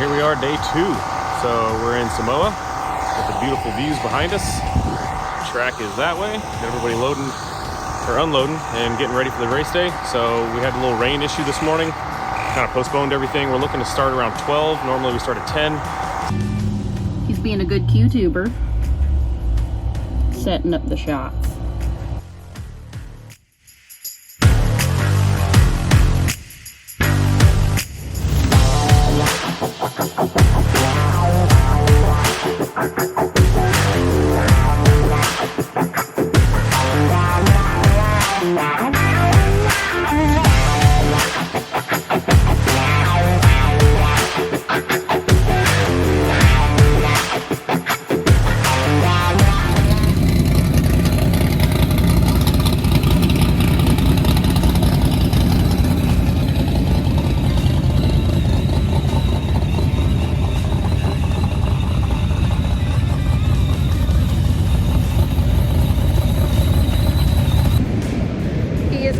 here we are, day 2. So we're in Samoa with the beautiful views behind us. The track is that way. Got everybody loading or unloading and getting ready for the race day. So we had a little rain issue this morning, kind of postponed everything. We're looking to start around 12. Normally we start at 10. He's being a good Q-tuber, setting up the shots.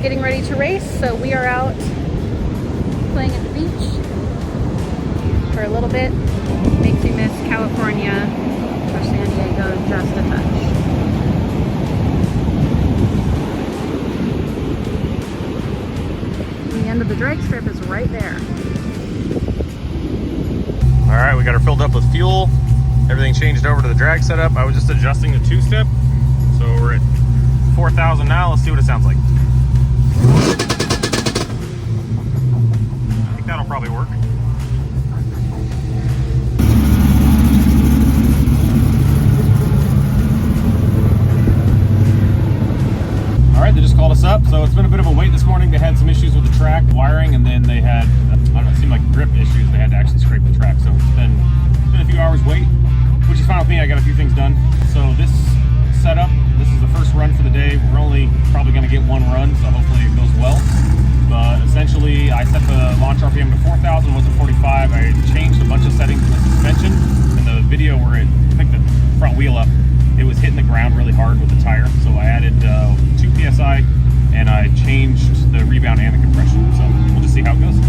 Getting ready to race, so we are out playing at the beach for a little bit. Makes me miss California or San Diego just a touch. And the end of the drag strip is right there. All right, we got her filled up with fuel. Everything changed over to the drag setup. I was just adjusting the 2-step, so we're at 4,000 now. Let's see what it sounds like. I think that'll probably work. All right, they just called us up. So it's been a bit of a wait this morning. They had some issues with the track wiring, and then they had, I don't know, it seemed like grip issues. They had to actually scrape the track. So it's been a few hours wait, which is fine with me. I got a few things done. So this setup, this is the first run for the day. We're only probably going to get one run, so hopefully it goes well. But essentially, I set the launch RPM to 4,000, was at 45. I changed a bunch of settings in the suspension. In the video where it picked the front wheel up, it was hitting the ground really hard with the tire. So I added 2 PSI, and I changed the rebound and the compression. So we'll just see how it goes.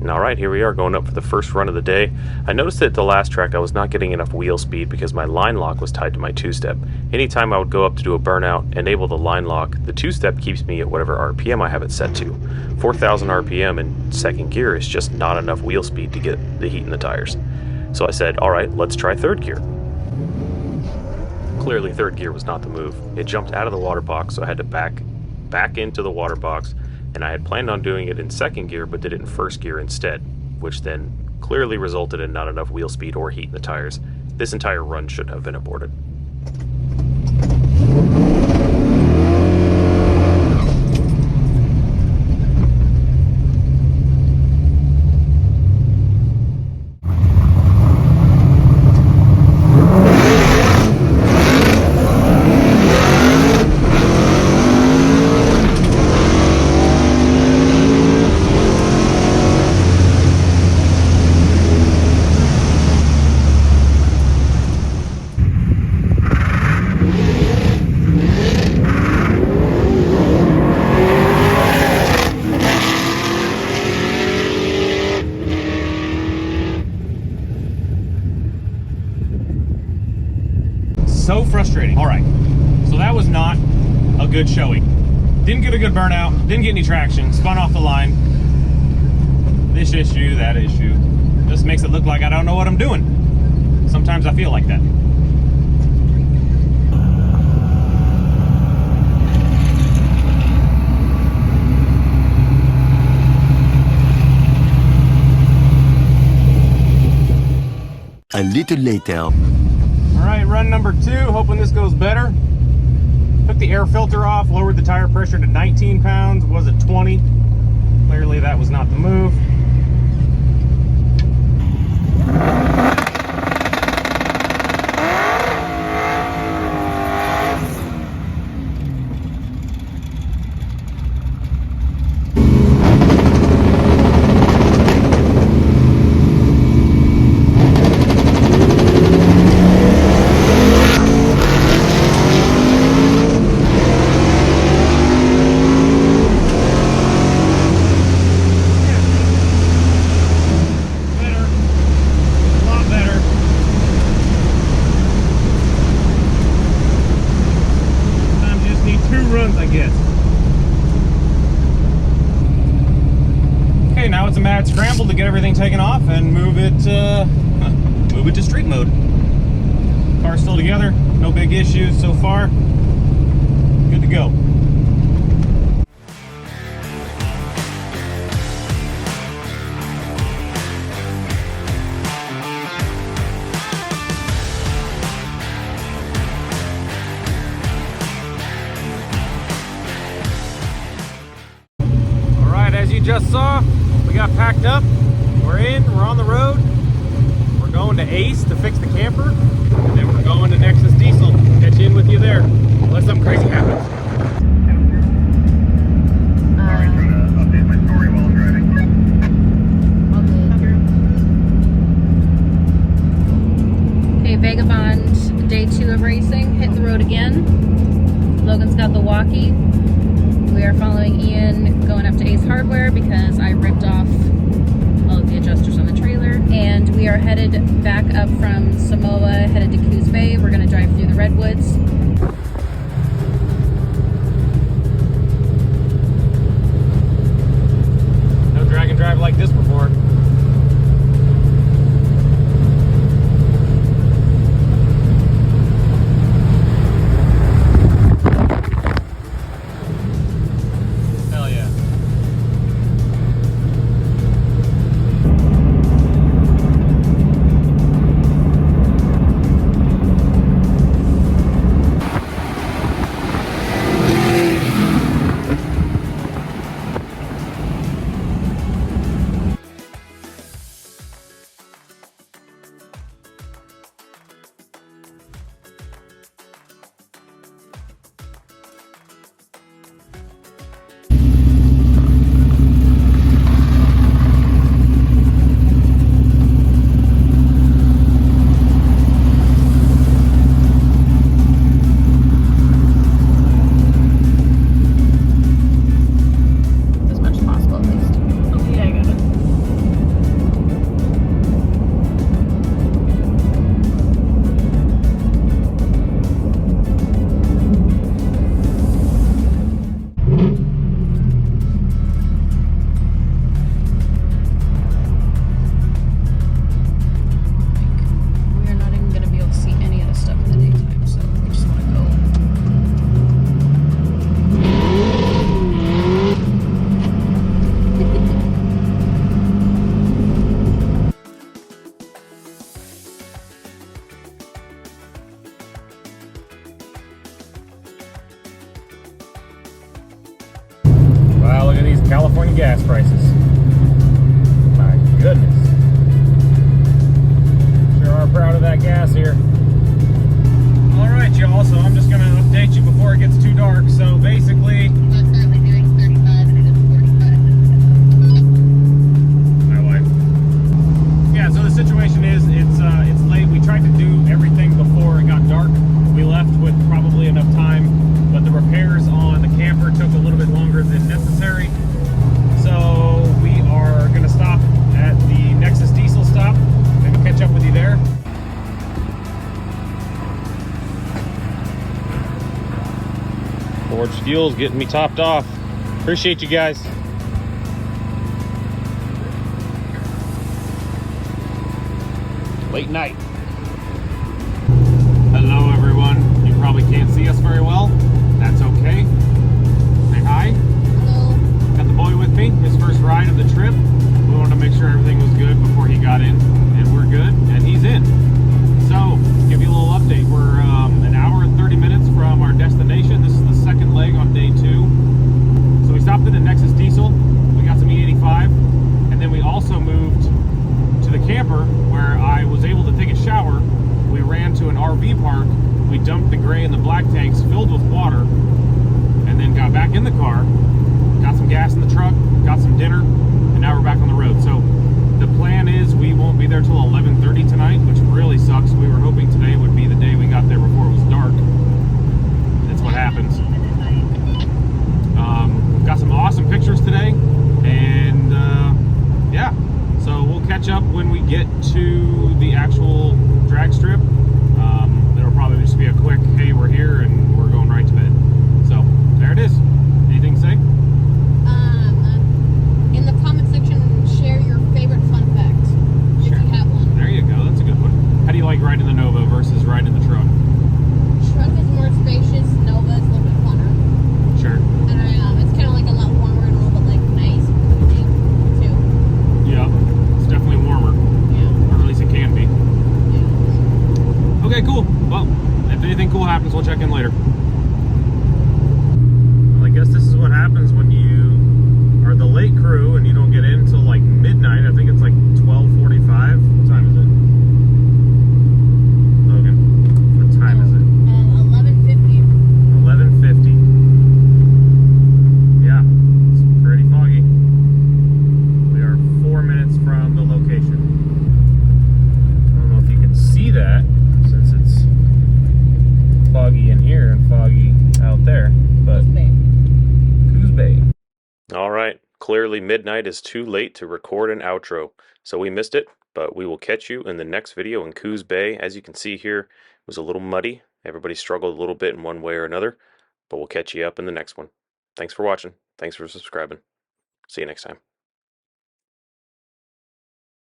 All right, here we are going up for the first run of the day. I noticed that at the last track I was not getting enough wheel speed because my line lock was tied to my 2-step. Anytime I would go up to do a burnout, enable the line lock, the 2-step keeps me at whatever RPM I have it set to. 4,000 RPM in second gear is just not enough wheel speed to get the heat in the tires. So I said, all right, let's try third gear. Clearly third gear was not the move. It jumped out of the water box, so I had to back into the water box. And I had planned on doing it in second gear, but did it in first gear instead, which then clearly resulted in not enough wheel speed or heat in the tires. This entire run should have been aborted. So frustrating. All right, so that was not a good showing. Didn't get a good burnout, didn't get any traction, spun off the line. This issue, that issue. Just makes it look like I don't know what I'm doing. Sometimes I feel like that. A little later. All right, run number 2, hoping this goes better. Took the air filter off, lowered the tire pressure to 19 pounds, was at 20. Clearly that was not the move. getting taken off and move it to street mode. Car's still together, no big issues so far. Good to go. As you just saw, we got packed up. We're on the road. We're going to Ace to fix the camper, and then we're going to Nexus Diesel. Catch in with you there, unless something crazy happens. Sorry, trying to update my story while I'm driving. Okay, Vagabond, day 2 of racing, hit the road again. Logan's got the walkie. We are following Ian going up to Ace Hardware because I ripped off all of the adjusters on the trailer. And we are headed back up from Samoa, headed to Coos Bay. We're going to drive through the Redwoods. No drag and drive like this before. Wow, look at these California gas prices. My goodness. Sure are proud of that gas here. Alright y'all, so I'm just going to update you before it gets too dark. So basically, I'm currently doing 35 and it is 45. my wife. Yeah, so the situation is it's late. We tried to do everything before it got dark. We left with probably enough time, but the repairs on the camper took a little bit longer than necessary. So we are going to stop at the Nexus Diesel stop and we'll catch up with you there. Forge Fuel's getting me topped off. Appreciate you guys. Late night. Hello everyone. You probably can't see us very well. That's okay. Say hi. Hello. Got the boy with me, his first ride of the trip. We wanted to make sure everything was good before he got in, and we're good, and he's in. So, give you a little update. We're an hour and 30 minutes from our destination. This is the second leg on day 2. So we stopped at the Nexus Diesel. We got some E85, and then we also moved to the camper where I was able to take a shower. We ran to an RV park. We dumped the gray and the black tanks filled with water, and then got back in the car, got some gas in the truck, got some dinner, and now we're back on the road. So the plan is we won't be there till 11:30 tonight, which really sucks. We were hoping today would be the day we got there before it was dark. That's what happens. Got some awesome pictures today, and yeah, so we'll catch up when we get to the actual drag strip. There'll probably just be a quick, hey, we're here and we're going right to bed. So there it is. Anything to say? In the comment section, share your favorite fun fact. ride in the Nova versus ride in the truck? Truck is more spacious, Nova is a little bit funner. Sure. And it's kind of like a lot warmer and a little bit like nice and cozy too. Yeah, it's definitely warmer, Yeah. or at least it can be. Yeah. Okay, cool. Well, if anything cool happens, we'll check in later. Well, I guess this is what happens when you are the late crew and you don't get in until like midnight. I think it's like 12:45. What time is it? Logan, what time is it? 11:50. 11:50. Yeah, it's pretty foggy. We are 4 minutes from the location. I don't know if you can see that since it's foggy in here and foggy out there, but Coos Bay. All right, clearly midnight is too late to record an outro, so we missed it, but we will catch you in the next video in Coos Bay. As you can see here, it was a little muddy. Everybody struggled a little bit in one way or another, but we'll catch you up in the next one. Thanks for watching. Thanks for subscribing. See you next time.